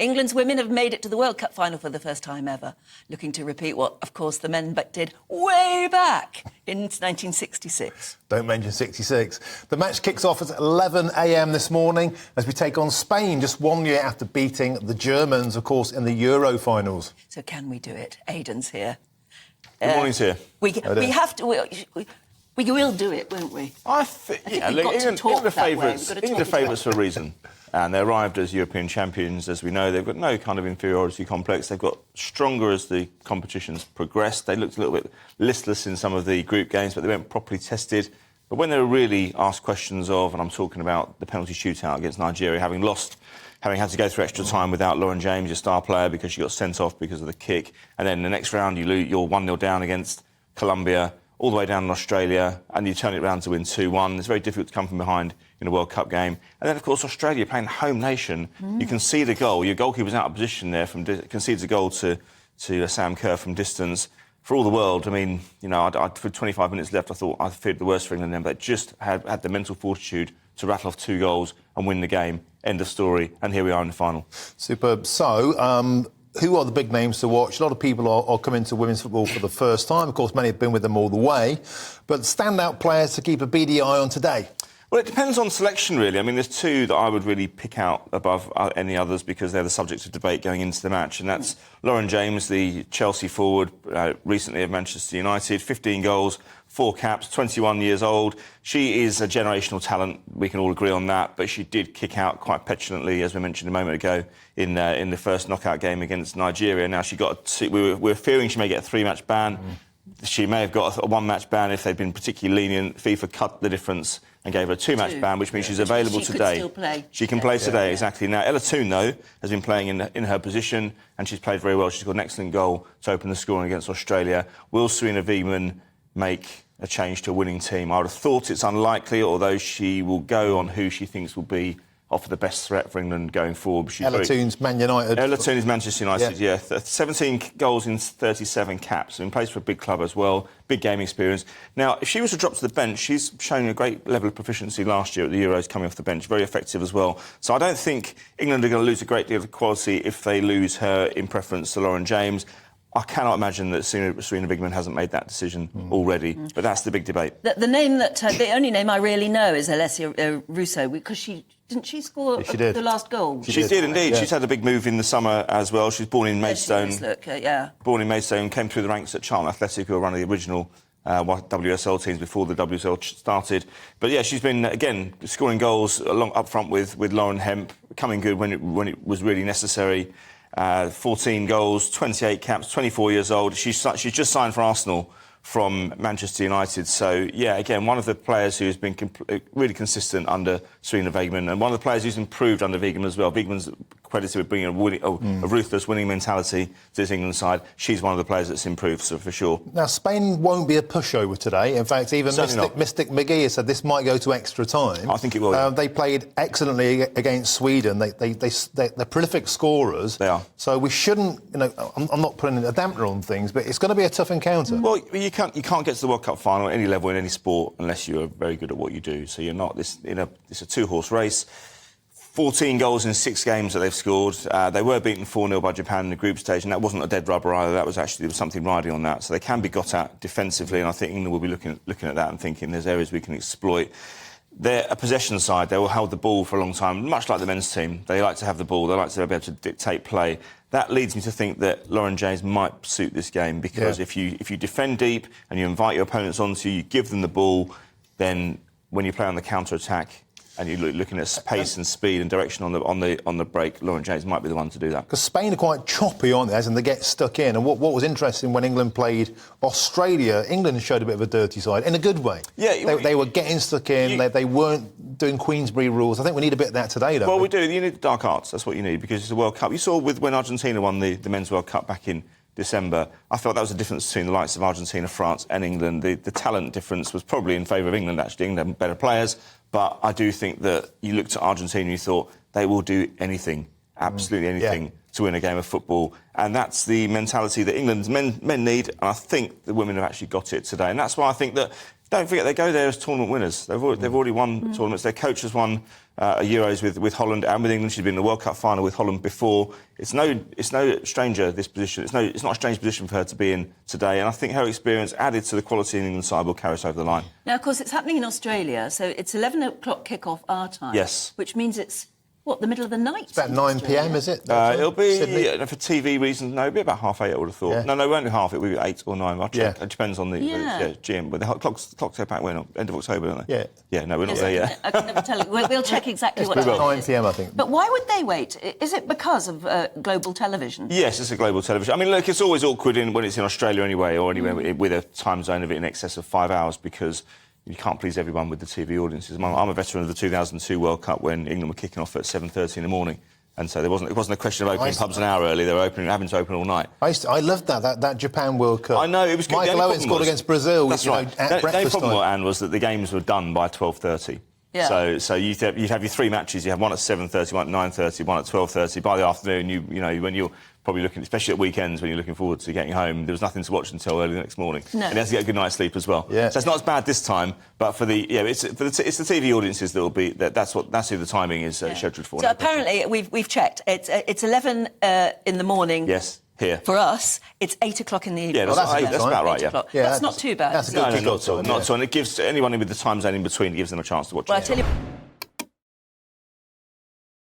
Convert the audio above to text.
England's women have made it to the World Cup final for the first time ever, looking to repeat what, of course, the men did way back in 1966. Don't mention 66. The match kicks off at 11 a.m. this morning as we take on Spain, just 1 year after beating the Germans, of course, in the Euro finals. So can we do it? Aidan's here. Good morning, sir. We have to... We will do it, won't we? I think England are favourites for a reason. And they arrived as European champions. As we know, they've got no kind of inferiority complex. They've got stronger as the competitions progressed. They looked a little bit listless in some of the group games, but they weren't properly tested. But when they were really asked questions of, and I'm talking about the penalty shootout against Nigeria, having had to go through extra time without Lauren James, your star player, because she got sent off because of the kick. And then the next round, you're 1-0 down against Colombia, all the way down in Australia, and you turn it around to win 2-1. It's very difficult to come from behind in a World Cup game. And then, of course, Australia playing home nation. You concede a goal. Your goalkeeper's out of position there, concedes a goal to Sam Kerr from distance. For all the world, I mean, you know, for 25 minutes left, I feared the worst for England then, but just had the mental fortitude to rattle off 2 goals and win the game. End of story. And here we are in the final. Superb. So, who are the big names to watch? A lot of people are coming to women's football for the first time. Of course, many have been with them all the way. But standout players to keep a beady eye on today? Well, it depends on selection, really. I mean, there's 2 that I would really pick out above any others because they're the subject of debate going into the match, and that's Lauren James, the Chelsea forward, recently of Manchester United, 15 goals, 4 caps, 21 years old. She is a generational talent, we can all agree on that, but she did kick out quite petulantly, as we mentioned a moment ago, in the first knockout game against Nigeria. Now, we were fearing she may get a 3-match ban. She may have got a 1-match ban if they'd been particularly lenient. FIFA cut the difference and gave her a 2-match ban, which means she's available today. She could still play. She can play today, exactly. Now, Ella Toone, though, has been playing in her position, and she's played very well. She's got an excellent goal to open the scoring against Australia. Will Serena Wiegman make a change to a winning team? I would have thought it's unlikely, although she will go on who she thinks will offer the best threat for England going forward. Ella Toone's Man United. Ella Toone is Manchester United, yeah. 17 goals in 37 caps. In plays for a big club as well, big game experience. Now, if she was to drop to the bench, she's shown a great level of proficiency last year at the Euros coming off the bench, very effective as well. So I don't think England are going to lose a great deal of quality if they lose her in preference to Lauren James. I cannot imagine that Serena Wiegman hasn't made that decision already, but that's the big debate. The only name I really know is Alessia Russo, because didn't she score the last goal? She did indeed. Yeah. She's had a big move in the summer as well. She's born in Maidstone. Born in Maidstone, came through the ranks at Charlton Athletic, who were one of the original WSL teams before the WSL started. But yeah, she's been, again, scoring goals up front with Lauren Hemp, coming good when it was really necessary. 14 goals, 28 caps, 24 years old. She's just signed for Arsenal from Manchester United. So, yeah, again, one of the players who's been really consistent under Serena Wiegman, and one of the players who's improved under Wiegman as well. Wiegman's credited with bringing a ruthless winning mentality to this England side. She's one of the players that's improved, so for sure. Now, Spain won't be a pushover today. In fact, even Mystic Magee has said this might go to extra time. I think it will. Yeah. They played excellently against Sweden. They're prolific scorers. They are. So we shouldn't, I'm not putting a dampener on things, but it's going to be a tough encounter. Well, you can't get to the World Cup final at any level in any sport unless you're very good at what you do. So you're not it's a 2-horse race. 14 goals in 6 games that they've scored. They were beaten 4-0 by Japan in the group stage, and that wasn't a dead rubber either. There was something riding on that. So they can be got at defensively, and I think England will be looking at that and thinking there's areas we can exploit. They're a possession side. They will hold the ball for a long time, much like the men's team. They like to have the ball. They like to be able to dictate play. That leads me to think that Lauren James might suit this game because if you defend deep and you invite your opponents onto you, give them the ball, then when you play on the counter-attack, and you're looking at pace and speed and direction on the break, Lauren James might be the one to do that. Because Spain are quite choppy, aren't they, and they get stuck in. And what was interesting when England played Australia, England showed a bit of a dirty side, in a good way. Yeah, they were getting stuck in, they weren't doing Queensberry rules. I think we need a bit of that today, don't we? Well, we do. You need the dark arts, that's what you need, because it's a World Cup. You saw when Argentina won the Men's World Cup back in December, I felt that was a difference between the likes of Argentina, France and England. The talent difference was probably in favour of England, actually. England had better players, but I do think that you looked at Argentina and you thought they will do anything, absolutely anything, to win a game of football. And that's the mentality that England's men need, and I think the women have actually got it today. And that's why I think that, don't forget, they go there as tournament winners. They've already won tournaments. Their coach has won Euros with Holland and with England. She's been in the World Cup final with Holland before. It's no stranger, this position. It's not a strange position for her to be in today. And I think her experience added to the quality in England's side will carry us over the line. Now, of course, it's happening in Australia, so it's 11 o'clock kick-off our time. Yes. Which means it's, what, the middle of the night? It's about 9 p.m, is it? It'll be, Sydney? for TV reasons, no, it'll be about 8:30, I would have thought. Yeah. No, it won't be half, it will be 8 or 9. I'll check. Yeah. It depends on the GM. But the clocks go back when? End of October, don't they? Yeah. Yeah, no, we're not there yet. I can never tell you. We'll check exactly what It's time about it 9 is. p.m, I think. But why would they wait? Is it because of global television? Yes, it's a global television. I mean, look, it's always awkward when it's in Australia anyway, or anywhere with a time zone of it in excess of 5 hours, because you can't please everyone with the TV audiences. I'm a veteran of the 2002 World Cup when England were kicking off at 7:30 in the morning. And so it wasn't a question of opening pubs an hour early. They were having to open all night. I loved that Japan World Cup. I know, it was good. Michael Owen scored against Brazil. That's right. At the only breakfast problem, time. Anne, was that the games were done by 12:30. Yeah. So you'd have your 3 matches. You have one at 7:30, one at 9:30, one at 12:30. By the afternoon, you know when you're probably looking, especially at weekends when you're looking forward to getting home, there was nothing to watch until early the next morning. No. And you have to get a good night's sleep as well. Yeah. So it's not as bad this time, but for the it's the TV audiences that will be that's who the timing is scheduled for. So apparently we've checked. It's 11 in the morning. Yes. Here. For us, it's 8 o'clock in the evening. Yeah, that's about right, yeah. That's not too bad. That's a good No, not kickoff at all. time, Not at all. And it gives anyone with the time zone in between, it gives them a chance to watch it. Well, I tell you...